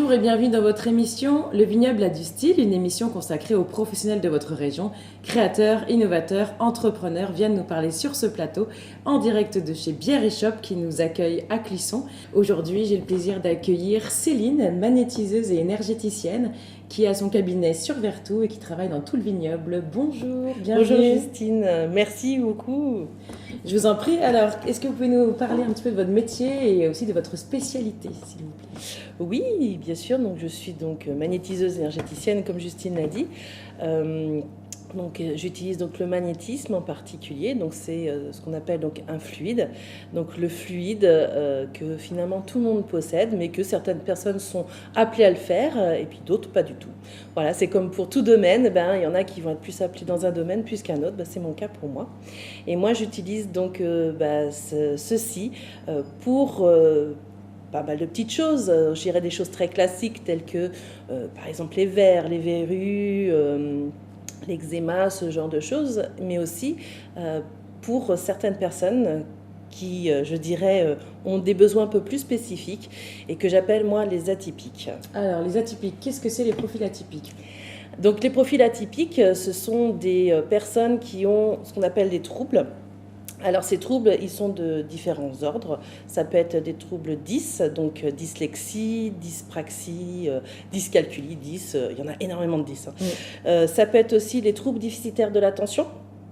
Bonjour et bienvenue dans votre émission Le Vignoble a du style, une émission consacrée aux professionnels de votre région. Créateurs, innovateurs, entrepreneurs viennent nous parler sur ce plateau en direct de chez Bière et Shop qui nous accueille à Clisson. Aujourd'hui, j'ai le plaisir d'accueillir Céline, magnétiseuse et énergéticienne qui a son cabinet sur Vertou et qui travaille dans tout le vignoble. Bonjour, bienvenue. Bonjour Justine, merci beaucoup. Je vous en prie. Alors, est-ce que vous pouvez nous parler un petit peu de votre métier et aussi de votre spécialité, s'il vous plaît? Oui, bien sûr. Donc, je suis donc magnétiseuse énergéticienne, comme Justine l'a dit. J'utilise donc le magnétisme en particulier. Donc, c'est ce qu'on appelle donc un fluide. Donc, le fluide que finalement tout le monde possède, mais que certaines personnes sont appelées à le faire et puis d'autres pas du tout. Voilà, c'est comme pour tout domaine. Il y en a qui vont être plus appelés dans un domaine plus qu'un autre. C'est mon cas pour moi. Et moi, j'utilise donc ceci pour pas mal de petites choses. Je dirais des choses très classiques telles que, par exemple, les vers, les verrues, l'eczéma, ce genre de choses, mais aussi pour certaines personnes qui, je dirais, ont des besoins un peu plus spécifiques et que j'appelle, moi, les atypiques. Alors, les atypiques, qu'est-ce que c'est les profils atypiques ? Donc, les profils atypiques, ce sont des personnes qui ont ce qu'on appelle des troubles. Alors ces troubles, ils sont de différents ordres. Ça peut être des troubles 10, donc dyslexie, dyspraxie, dyscalculie, 10, il y en a énormément de 10. Ça peut être aussi les troubles déficitaires de l'attention,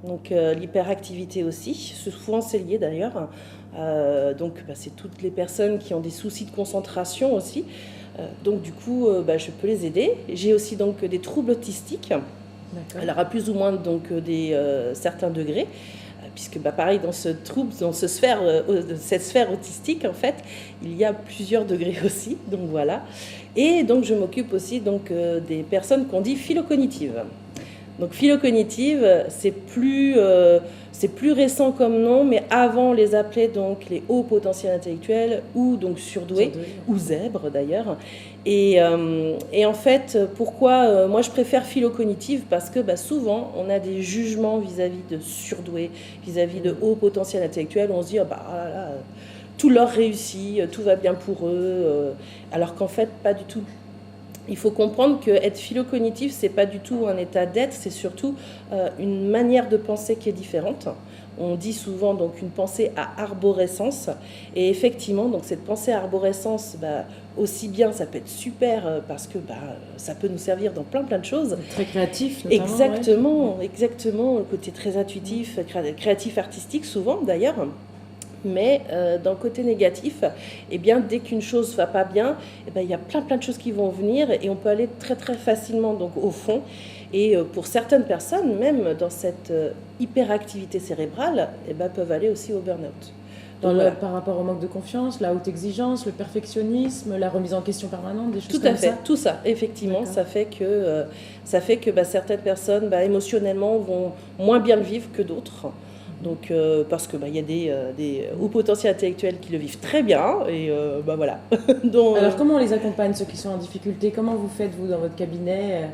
donc l'hyperactivité aussi, souvent c'est lié d'ailleurs. C'est toutes les personnes qui ont des soucis de concentration aussi. Donc du coup, je peux les aider. J'ai aussi donc des troubles autistiques. Alors à plus ou moins donc certains degrés. Puisque pareil, dans ce trouble, dans cette sphère autistique, en fait, il y a plusieurs degrés aussi, donc voilà. Et donc, je m'occupe aussi donc, des personnes qu'on dit phylocognitive. Donc, phylocognitive, c'est plus récent comme nom, mais avant, on les appelait donc les hauts potentiels intellectuels, ou donc surdoués, ou zèbres d'ailleurs. Et en fait, pourquoi moi je préfère phylocognitive? Parce que souvent on a des jugements vis-à-vis de surdoués, vis-à-vis de hauts potentiels intellectuels, on se dit tout leur réussit, tout va bien pour eux, alors qu'en fait pas du tout. Il faut comprendre qu'être phylocognitif, c'est pas du tout un état d'être, c'est surtout une manière de penser qui est différente. On dit souvent donc une pensée à arborescence, et effectivement donc cette pensée à arborescence, aussi bien ça peut être super parce que ça peut nous servir dans plein de choses. Très créatif notamment. Exactement, le côté très intuitif, créatif, artistique souvent d'ailleurs. Mais dans le côté négatif, dès qu'une chose ne va pas bien, il y a plein de choses qui vont venir et on peut aller très très facilement donc, au fond. Et pour certaines personnes, même dans cette hyperactivité cérébrale, peuvent aller aussi au burn-out. Par rapport au manque de confiance, la haute exigence, le perfectionnisme, la remise en question permanente, des choses comme ça. Tout à fait, tout ça, effectivement, ça fait que certaines personnes émotionnellement vont moins bien le vivre que d'autres. Donc, parce que y a des hauts potentiels intellectuels qui le vivent très bien, et voilà. Donc, alors, comment on les accompagne, ceux qui sont en difficulté? Comment vous faites, vous, dans votre cabinet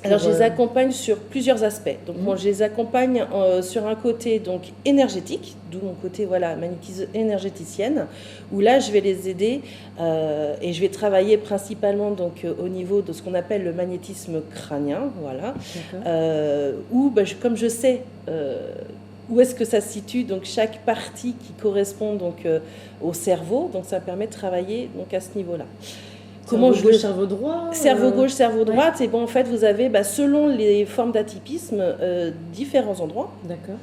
Alors, je les accompagne sur plusieurs aspects. Donc, moi, je les accompagne sur un côté donc, énergétique, d'où mon côté magnétiseuse énergéticienne, où là, je vais les aider et je vais travailler principalement donc, au niveau de ce qu'on appelle le magnétisme crânien, voilà. Où, comme je sais où est-ce que ça se situe, donc chaque partie qui correspond donc, au cerveau, donc ça permet de travailler donc, à ce niveau-là. Cerveau gauche, cerveau droit Cerveau gauche, cerveau droite. Et en fait, vous avez, selon les formes d'atypisme, différents endroits. D'accord.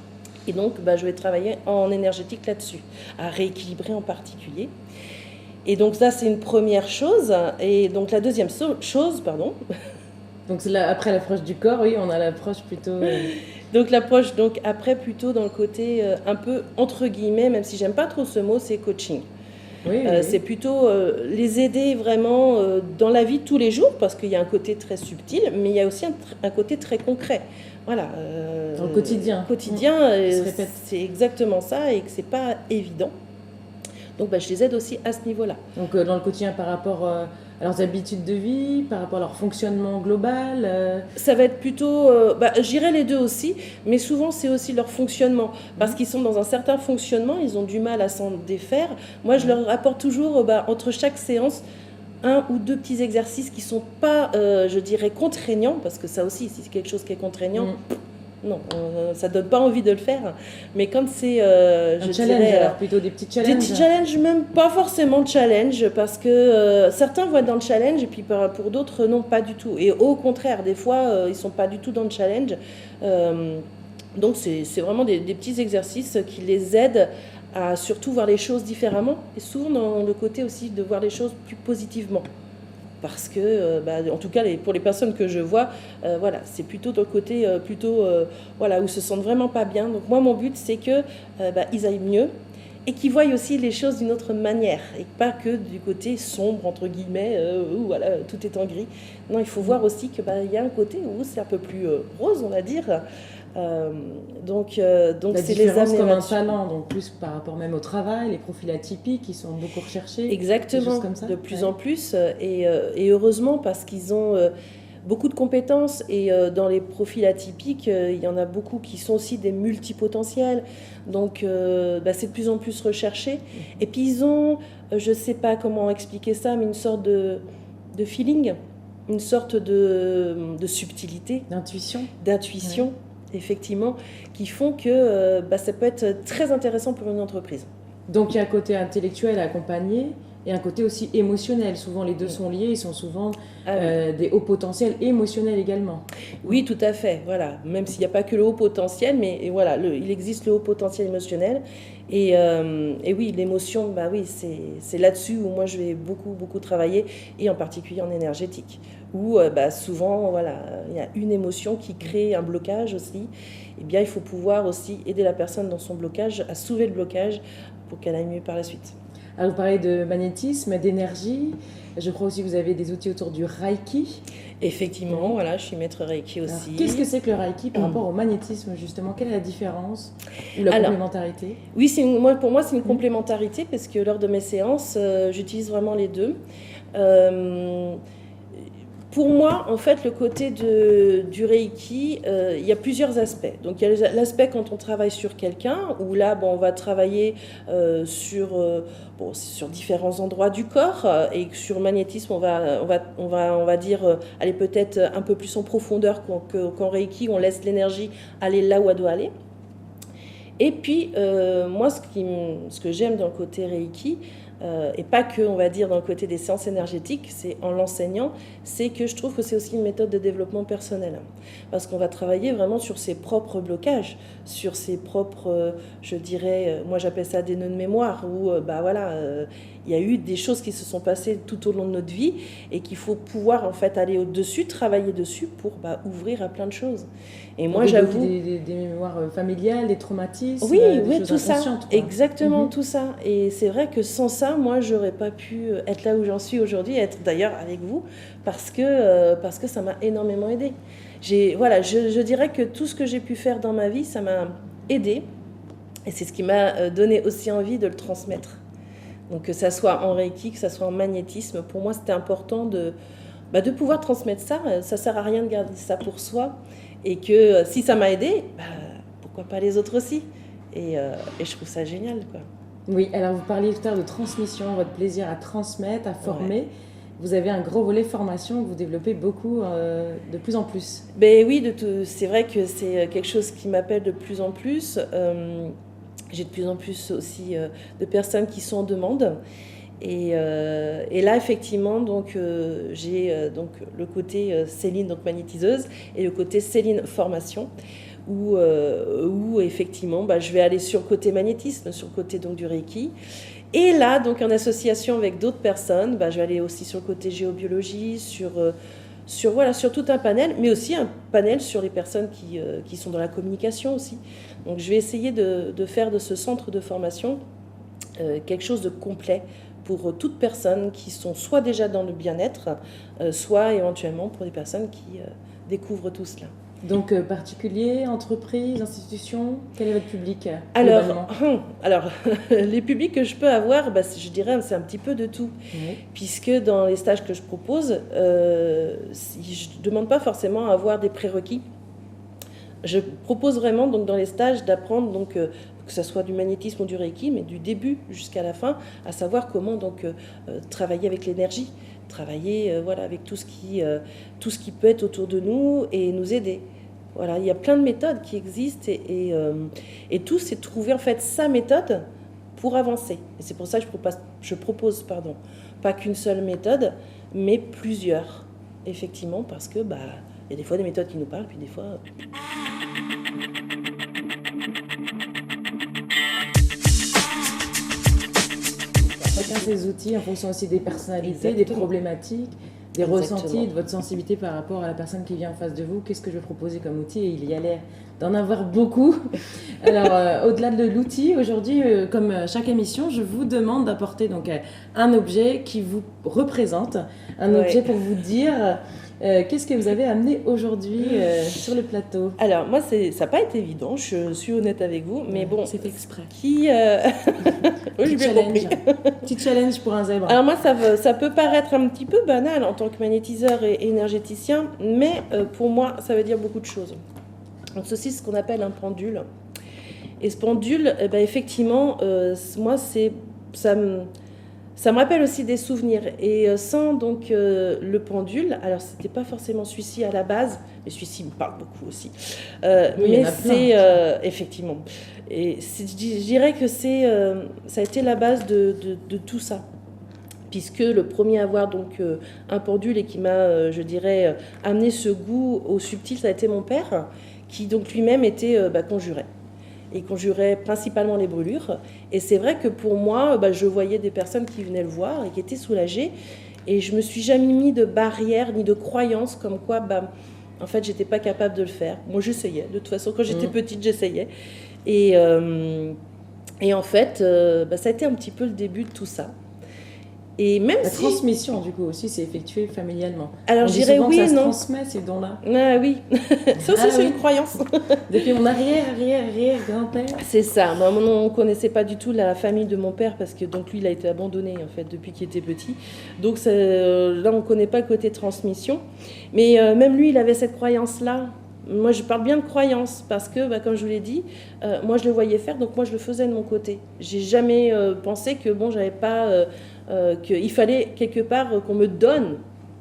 Et donc, je vais travailler en énergétique là-dessus, à rééquilibrer en particulier. Et donc, ça, c'est une première chose. Et donc, la deuxième chose, Donc, après l'approche du corps, oui, on a l'approche plutôt... Donc, l'approche, après, plutôt dans le côté un peu, entre guillemets, même si j'aime pas trop ce mot, c'est coaching. Oui. C'est plutôt les aider vraiment dans la vie de tous les jours, parce qu'il y a un côté très subtil, mais il y a aussi un côté très concret. Voilà. Dans le quotidien. C'est exactement ça, et que c'est pas évident. Donc, je les aide aussi à ce niveau-là. Donc, dans le quotidien, par rapport à leurs habitudes de vie, par rapport à leur fonctionnement global Ça va être plutôt... j'irai les deux aussi, mais souvent, c'est aussi leur fonctionnement. Parce qu'ils sont dans un certain fonctionnement, ils ont du mal à s'en défaire. Moi, je leur apporte toujours, entre chaque séance, un ou deux petits exercices qui ne sont pas, je dirais, contraignants, parce que ça aussi, si c'est quelque chose qui est contraignant, non, ça ne donne pas envie de le faire. Mais quand c'est, je dirais... alors plutôt des petits challenges. Des petits challenges, même pas forcément challenge, parce que certains vont être dans le challenge, et puis pour d'autres, non, pas du tout. Et au contraire, des fois, ils ne sont pas du tout dans le challenge. Donc c'est vraiment des petits exercices qui les aident à surtout voir les choses différemment, et souvent dans le côté aussi de voir les choses plus positivement. Parce que, en tout cas, pour les personnes que je vois, voilà, c'est plutôt dans le côté voilà, où ils se sentent vraiment pas bien. Donc moi, mon but, c'est qu'ils aillent mieux et qu'ils voient aussi les choses d'une autre manière et pas que du côté sombre, entre guillemets, où voilà, tout est en gris. Non, il faut voir aussi qu'il y a un côté où c'est un peu plus rose, on va dire. Donc c'est les amener comme un talent, donc plus par rapport même au travail, les profils atypiques qui sont beaucoup recherchés. Exactement, comme ça. De plus en plus, et heureusement parce qu'ils ont beaucoup de compétences, et dans les profils atypiques, il y en a beaucoup qui sont aussi des multipotentiels, donc c'est de plus en plus recherché. Et puis ils ont, je ne sais pas comment expliquer ça, mais une sorte de feeling, une sorte de subtilité. D'intuition. Ouais. Effectivement, qui font que ça peut être très intéressant pour une entreprise. Donc il y a un côté intellectuel à accompagner et un côté aussi émotionnel. Souvent les deux sont liés, ils sont souvent des hauts potentiels émotionnels également. Oui, tout à fait. Voilà. Même s'il n'y a pas que le haut potentiel, mais voilà, il existe le haut potentiel émotionnel. Et oui, l'émotion, oui, c'est là-dessus où moi je vais beaucoup travailler, et en particulier en énergétique. Où souvent, voilà, il y a une émotion qui crée un blocage aussi. Eh bien, il faut pouvoir aussi aider la personne dans son blocage, à soulever le blocage pour qu'elle aille mieux par la suite. Alors, vous parlez de magnétisme, d'énergie. Je crois aussi que vous avez des outils autour du Reiki. Effectivement, voilà, je suis maître Reiki aussi. Alors, qu'est-ce que c'est que le Reiki par rapport au magnétisme, justement? Quelle est la différence ou la complémentarité? Oui, pour moi, c'est une complémentarité, parce que lors de mes séances, j'utilise vraiment les deux. Pour moi, en fait, le côté du Reiki, il y a plusieurs aspects. Donc, il y a l'aspect quand on travaille sur quelqu'un, où là, on va travailler sur différents endroits du corps, et sur le magnétisme, on va dire, aller peut-être un peu plus en profondeur qu'en Reiki, on laisse l'énergie aller là où elle doit aller. Et puis, moi, ce que j'aime dans le côté Reiki, et pas que, on va dire, dans le côté des séances énergétiques, c'est en l'enseignant, c'est que je trouve que c'est aussi une méthode de développement personnel. Parce qu'on va travailler vraiment sur ses propres blocages, sur ses propres, je dirais, moi j'appelle ça des nœuds de mémoire, où il y a eu des choses qui se sont passées tout au long de notre vie, et qu'il faut pouvoir en fait aller au-dessus, travailler dessus pour ouvrir à plein de choses. Et moi, j'avoue, des mémoires familiales, des traumatismes, oui, des choses tout ça, exactement, tout ça. Et c'est vrai que sans ça, moi, j'aurais pas pu être là où j'en suis aujourd'hui, être d'ailleurs avec vous, parce que ça m'a énormément aidée. Je dirais que tout ce que j'ai pu faire dans ma vie, ça m'a aidée, et c'est ce qui m'a donné aussi envie de le transmettre. Donc que ça soit en Reiki, que ça soit en magnétisme, pour moi, c'était important de pouvoir transmettre ça. Ça sert à rien de garder ça pour soi. Et que si ça m'a aidé, pourquoi pas les autres aussi, et je trouve ça génial, quoi. Oui, alors vous parliez tout à l'heure de transmission, votre plaisir à transmettre, à former. Ouais. Vous avez un gros volet formation que vous développez beaucoup, de plus en plus. Oui, c'est vrai que c'est quelque chose qui m'appelle de plus en plus. J'ai de plus en plus aussi de personnes qui sont en demande. Et là, effectivement, donc, j'ai donc, le côté Céline, donc magnétiseuse, et le côté Céline formation, où effectivement, je vais aller sur le côté magnétisme, sur le côté donc, du Reiki. Et là, donc, en association avec d'autres personnes, je vais aller aussi sur le côté géobiologie, sur tout un panel, mais aussi un panel sur les personnes qui sont dans la communication aussi. Donc, je vais essayer de faire de ce centre de formation quelque chose de complet, pour toutes personnes qui sont soit déjà dans le bien-être, soit éventuellement pour des personnes qui découvrent tout cela. Donc particuliers, entreprises, institutions, quel est votre public? Alors les publics que je peux avoir, je dirais c'est un petit peu de tout. Oui. Puisque dans les stages que je propose, je ne demande pas forcément à avoir des prérequis. Je propose vraiment donc, dans les stages d'apprendre donc, que ce soit du magnétisme ou du Reiki, mais du début jusqu'à la fin, à savoir comment donc travailler avec l'énergie, travailler voilà, avec tout ce qui peut être autour de nous et nous aider. Voilà, il y a plein de méthodes qui existent et tout, c'est de trouver en fait sa méthode pour avancer. Et c'est pour ça que je propose pas qu'une seule méthode, mais plusieurs, effectivement, parce que il y a des fois des méthodes qui nous parlent, puis des fois... Chacun ses outils en fonction aussi des personnalités, Exactement. des problématiques, des Exactement. ressentis, de votre sensibilité par rapport à la personne qui vient en face de vous. Qu'est-ce que je vais proposer comme outil? Et il y a l'air d'en avoir beaucoup. Alors, au-delà de l'outil, aujourd'hui, comme chaque émission, je vous demande d'apporter donc un objet qui vous représente, un objet pour vous dire qu'est-ce que vous avez amené aujourd'hui sur le plateau. Alors, moi, ça n'a pas été évident, je suis honnête avec vous, mais bon... C'est fait exprès. Oui, j'ai bien compris. Petit challenge pour un zèbre. Alors moi, ça peut paraître un petit peu banal en tant que magnétiseur et énergéticien, mais pour moi, ça veut dire beaucoup de choses. Donc ceci, c'est ce qu'on appelle un pendule. Et ce pendule, effectivement, moi, ça me rappelle aussi des souvenirs. Et sans donc le pendule, alors c'était pas forcément celui-ci à la base, mais celui-ci me parle beaucoup aussi. Oui, mais c'est effectivement. Et je dirais que ça a été la base de tout ça. Puisque le premier à avoir donc un pendule et qui m'a, je dirais, amené ce goût au subtil, ça a été mon père, qui donc lui-même était conjuré. Et conjurait principalement les brûlures. Et c'est vrai que pour moi, je voyais des personnes qui venaient le voir et qui étaient soulagées. Et je me suis jamais mis de barrière ni de croyance comme quoi, en fait, j'étais pas capable de le faire. Moi, j'essayais. De toute façon, quand j'étais petite, j'essayais. Et en fait, ça a été un petit peu le début de tout ça. Et même la transmission, du coup, aussi, c'est effectué familialement. Alors, je dirais oui que ça et se non. transmet, ces dons-là. Ah oui, ça aussi, c'est une croyance. Depuis mon arrière-grand-père. C'est ça. Moi, on ne connaissait pas du tout la famille de mon père parce que donc lui, il a été abandonné en fait depuis qu'il était petit. Donc là, on ne connaît pas le côté transmission. Mais même lui, il avait cette croyance-là. Moi, je parle bien de croyance parce que, comme je vous l'ai dit, moi, je le voyais faire, donc moi, je le faisais de mon côté. J'ai jamais pensé que j'avais pas, qu'il fallait quelque part qu'on me donne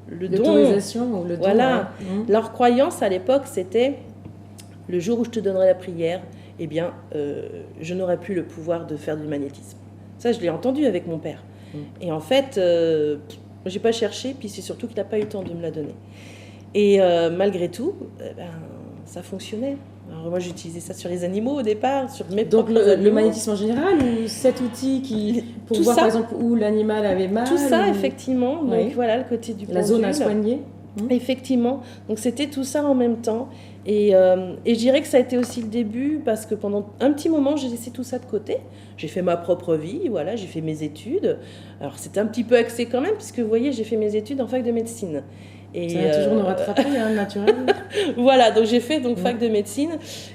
le don. L'autorisation ou le don. Voilà. Leur croyance à l'époque, c'était le jour où je te donnerai la prière, eh bien, je n'aurai plus le pouvoir de faire du magnétisme. Ça, je l'ai entendu avec mon père. Et en fait, j'ai pas cherché, puis c'est surtout qu'il n'a pas eu le temps de me la donner. Et malgré tout, ça fonctionnait. Alors moi, j'utilisais ça sur les animaux au départ, sur mes propres animaux. Le magnétisme en général ou cet outil pour tout voir ça, par exemple où l'animal avait mal. Tout ça, effectivement. Donc voilà le côté du pendule. La zone à soigner. Effectivement. Donc c'était tout ça en même temps. Et je dirais que ça a été aussi le début parce que pendant un petit moment, j'ai laissé tout ça de côté. J'ai fait ma propre vie, voilà, j'ai fait mes études. Alors c'était un petit peu axé quand même, puisque vous voyez, j'ai fait mes études en fac de médecine. Et ça va toujours nous rattraper, naturel. Voilà, donc j'ai fait fac de médecine.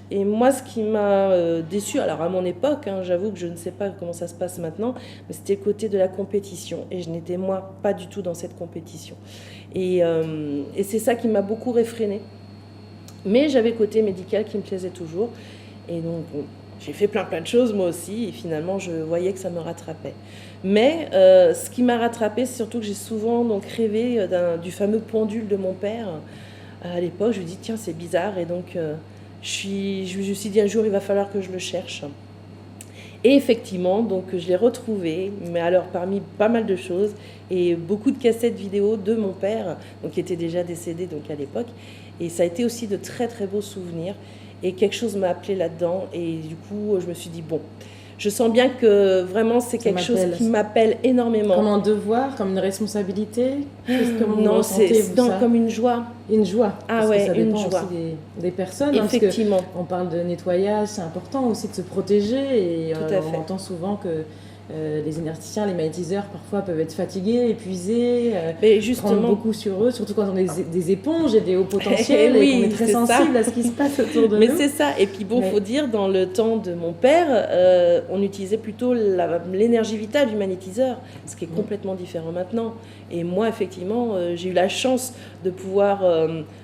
Et moi, ce qui m'a déçue, alors à mon époque, j'avoue que je ne sais pas comment ça se passe maintenant, mais c'était le côté de la compétition. Et je n'étais, moi, pas du tout dans cette compétition. Et c'est ça qui m'a beaucoup réfrénée. Mais j'avais le côté médical qui me plaisait toujours. Et donc, j'ai fait plein de choses, moi aussi. Et finalement, je voyais que ça me rattrapait. Mais ce qui m'a rattrapée, c'est surtout que j'ai souvent donc rêvé du fameux pendule de mon père. À l'époque, je me dis, tiens, c'est bizarre. Et donc, je me suis dit, un jour, il va falloir que je le cherche. Et effectivement, donc, je l'ai retrouvé, mais alors parmi pas mal de choses, et beaucoup de cassettes vidéo de mon père, donc, qui était déjà décédé donc, à l'époque. Et ça a été aussi de très, très beaux souvenirs. Et quelque chose m'a appelé là-dedans. Et du coup, je me suis dit, bon... Je sens bien que vraiment c'est quelque chose qui m'appelle énormément. Comme un devoir, comme une responsabilité. Non, c'est comme une joie. Une joie. Ah parce ouais, que ça dépend une joie. aussi des personnes. Effectivement. On parle de nettoyage, c'est important aussi de se protéger. Et Tout à fait. On entend souvent que les énergéticiens, les magnétiseurs, parfois peuvent être fatigués, épuisés, prendre beaucoup sur eux, surtout quand on est des éponges et des hauts potentiels et qu'on est très sensible à ce qui se passe autour de nous. Mais c'est ça. Et puis bon, faut dire, dans le temps de mon père, on utilisait plutôt l'énergie vitale du magnétiseur, ce qui est complètement différent maintenant. Et moi, effectivement, j'ai eu la chance de pouvoir,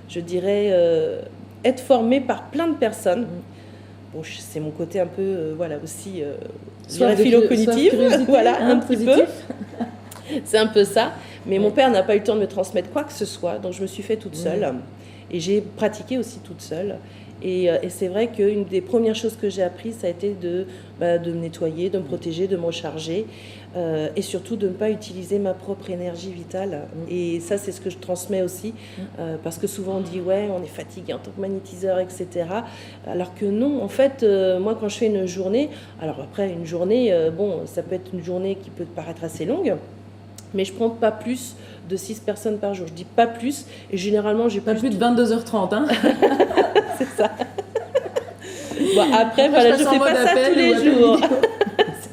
je dirais, être formée par plein de personnes Bon, c'est mon côté un peu, voilà, aussi, Soit philo-cognitive, voilà, un petit positif. peu. C'est un peu ça. Mais mon père n'a pas eu le temps de me transmettre quoi que ce soit, donc je me suis fait toute seule. Et j'ai pratiqué aussi toute seule. Et c'est vrai qu'une des premières choses que j'ai apprises, ça a été de me nettoyer, de me protéger, de me recharger. Et surtout de ne pas utiliser ma propre énergie vitale. Et ça, c'est ce que je transmets aussi. Parce que souvent, on dit, ouais, on est fatigué en tant que magnétiseur, etc. Alors que non, en fait, moi, quand je fais une journée, alors après, une journée, bon, ça peut être une journée qui peut paraître assez longue, mais je ne prends pas plus de 6 personnes par jour. Je dis pas plus, et généralement, j'ai pas plus de 22h30, hein. C'est ça. Bon, après voilà, je ne fais pas ça tous les jours.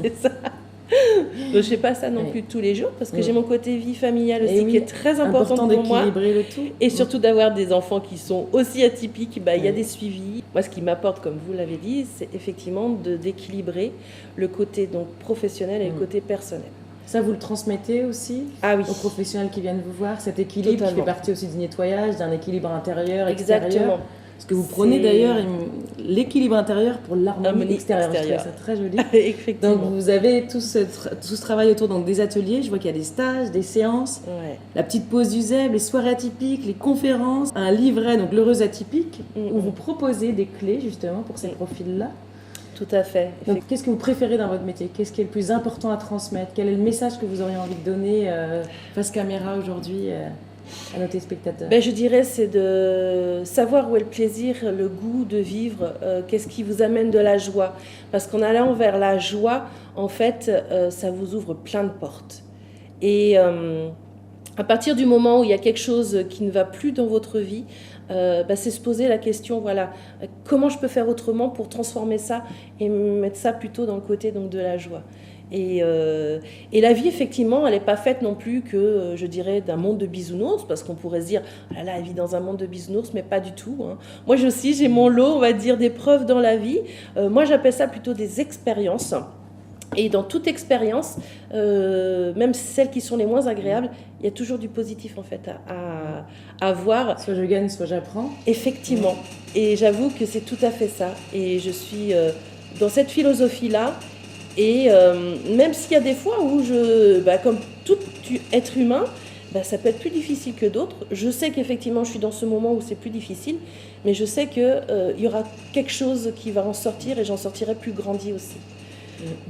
C'est ça. Donc, je ne fais pas ça non plus tous les jours, parce que j'ai mon côté vie familiale aussi qui est très important pour moi. Le tout. Et surtout d'avoir des enfants qui sont aussi atypiques, il y a des suivis. Moi, ce qui m'apporte, comme vous l'avez dit, c'est effectivement d'équilibrer le côté donc, professionnel et le côté personnel. Ça, vous le transmettez aussi aux professionnels qui viennent vous voir, cet équilibre qui fait partie aussi du nettoyage, d'un équilibre intérieur, extérieur. Exactement. Parce que vous prenez d'ailleurs l'équilibre intérieur pour l'harmonie extérieure. Je trouve ça très joli. Effectivement. Donc vous avez tout ce travail autour des ateliers. Je vois qu'il y a des stages, des séances, la petite pause du zèbre, les soirées atypiques, les conférences, un livret, donc l'heureuse atypique, où vous proposez des clés justement pour ces profils-là. Tout à fait. Donc, qu'est-ce que vous préférez dans votre métier? Qu'est-ce qui est le plus important à transmettre? Quel est le message que vous auriez envie de donner face caméra aujourd'hui à nos téléspectateurs? Je dirais c'est de savoir où est le plaisir, le goût de vivre, qu'est-ce qui vous amène de la joie. Parce qu'en allant vers la joie, en fait, ça vous ouvre plein de portes. Et à partir du moment où il y a quelque chose qui ne va plus dans votre vie, c'est se poser la question, voilà, comment je peux faire autrement pour transformer ça et mettre ça plutôt dans le côté donc, de la joie. Et la vie, effectivement, elle n'est pas faite non plus que, je dirais, d'un monde de bisounours, parce qu'on pourrait se dire, oh là là, elle vit dans un monde de bisounours, mais pas du tout. Hein. Moi aussi, j'ai mon lot, on va dire, d'épreuves dans la vie. Moi, j'appelle ça plutôt des expériences. Et dans toute expérience, même celles qui sont les moins agréables, il y a toujours du positif en fait à voir. Soit je gagne, soit j'apprends. Effectivement. Et j'avoue que c'est tout à fait ça. Et je suis dans cette philosophie-là. Et même s'il y a des fois où comme tout être humain, ça peut être plus difficile que d'autres. Je sais qu'effectivement, je suis dans ce moment où c'est plus difficile, mais je sais qu'il y aura quelque chose qui va en sortir et j'en sortirai plus grandi aussi.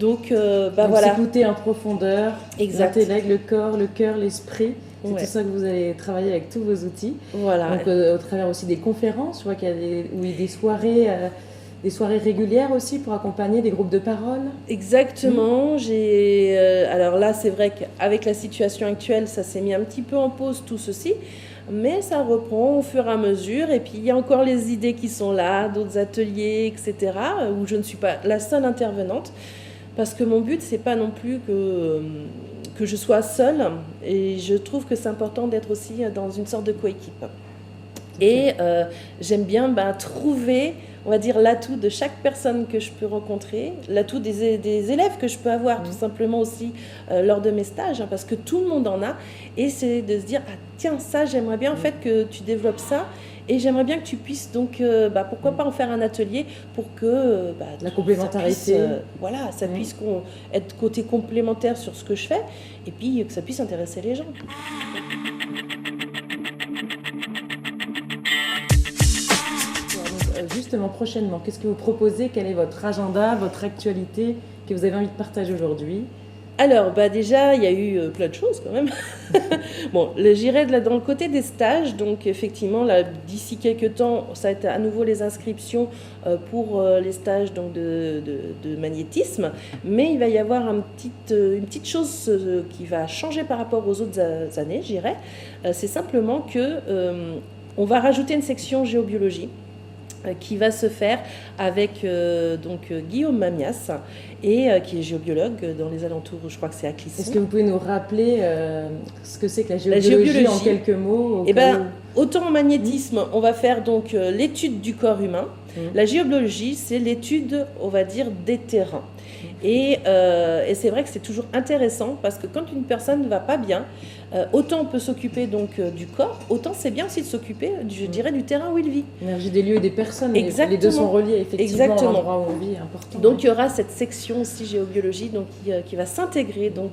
Donc voilà. S'écouter en profondeur, l'intellect, le corps, le cœur, l'esprit. C'est tout ça que vous allez travailler avec tous vos outils. Voilà. Donc au travers aussi des conférences, je vois qu'il y a des soirées régulières aussi pour accompagner des groupes de parole. Exactement. Alors là, c'est vrai qu'avec la situation actuelle, ça s'est mis un petit peu en pause tout ceci. Mais ça reprend au fur et à mesure. Et puis, il y a encore les idées qui sont là, d'autres ateliers, etc., où je ne suis pas la seule intervenante. Parce que mon but, ce n'est pas non plus que je sois seule. Et je trouve que c'est important d'être aussi dans une sorte de coéquipe. Et j'aime bien trouver, on va dire, l'atout de chaque personne que je peux rencontrer, l'atout des élèves que je peux avoir tout simplement aussi lors de mes stages, parce que tout le monde en a. Et c'est de se dire, ah tiens, ça, j'aimerais bien en fait que tu développes ça. Et j'aimerais bien que tu puisses donc, pourquoi pas en faire un atelier pour que la complémentarité, ça puisse être côté complémentaire sur ce que je fais, et puis que ça puisse intéresser les gens. Justement, prochainement, qu'est-ce que vous proposez? Quel est votre agenda, votre actualité que vous avez envie de partager aujourd'hui? Alors, déjà, il y a eu plein de choses quand même. Bon, j'irai dans le côté des stages. Donc, effectivement, là, d'ici quelques temps, ça va être à nouveau les inscriptions pour les stages donc, de magnétisme. Mais il va y avoir une petite chose qui va changer par rapport aux autres années, j'irai. C'est simplement qu'on va rajouter une section géobiologie qui va se faire avec Guillaume Mamias, et qui est géobiologue dans les alentours, je crois que c'est à Clisson. Est-ce que vous pouvez nous rappeler ce que c'est que la géobiologie en quelques mots? Autant en magnétisme, on va faire donc l'étude du corps humain. La géobiologie, c'est l'étude, on va dire, des terrains. Et c'est vrai que c'est toujours intéressant parce que quand une personne ne va pas bien, autant on peut s'occuper donc du corps, autant c'est bien aussi de s'occuper, je dirais, du terrain où il vit. L'énergie des lieux et des personnes, Exactement. les deux sont reliés effectivement. Exactement. L'endroit où on vit est important. Donc il y aura cette section aussi géobiologie donc, qui va s'intégrer donc,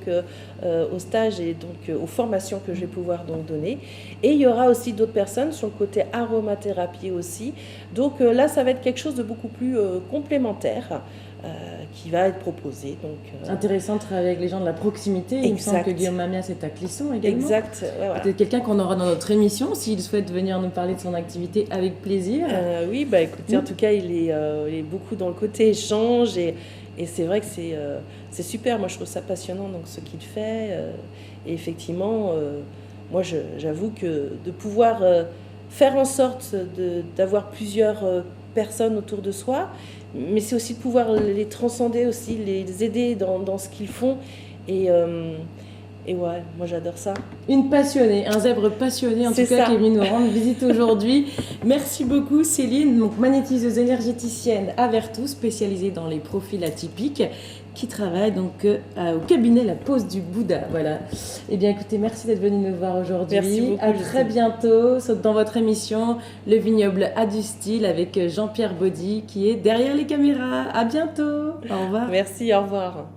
au stage et donc, aux formations que je vais pouvoir donc, donner. Et il y aura aussi d'autres personnes sur le côté aromathérapie aussi. Donc là, ça va être quelque chose de beaucoup plus complémentaire. Qui va être proposé. Donc, intéressant de travailler avec les gens de la proximité. Il me semble que Guillaume Mamias est à Clisson également. Exact. Ouais, voilà. Peut-être quelqu'un qu'on aura dans notre émission, s'il souhaite venir nous parler de son activité avec plaisir. Oui, bah écoutez, en tout cas, il est beaucoup dans le côté échange et c'est vrai que c'est super. Moi, je trouve ça passionnant, donc, ce qu'il fait. Et effectivement, moi, j'avoue que de pouvoir faire en sorte d'avoir plusieurs personnes autour de soi, mais c'est aussi de pouvoir les transcender aussi, les aider dans ce qu'ils font. Et ouais, moi j'adore ça. Une passionnée, un zèbre passionné en tout cas qui est venu nous rendre visite aujourd'hui. Merci beaucoup Céline, donc magnétiseuse énergéticienne à Vertou, spécialisée dans les profils atypiques, qui travaille donc au cabinet La Pose du Bouddha. Voilà. Eh bien écoutez, merci d'être venu nous voir aujourd'hui. Merci beaucoup. À très bientôt dans votre émission Le Vignoble a du style avec Jean-Pierre Baudy qui est derrière les caméras. À bientôt. Au revoir. Merci, au revoir.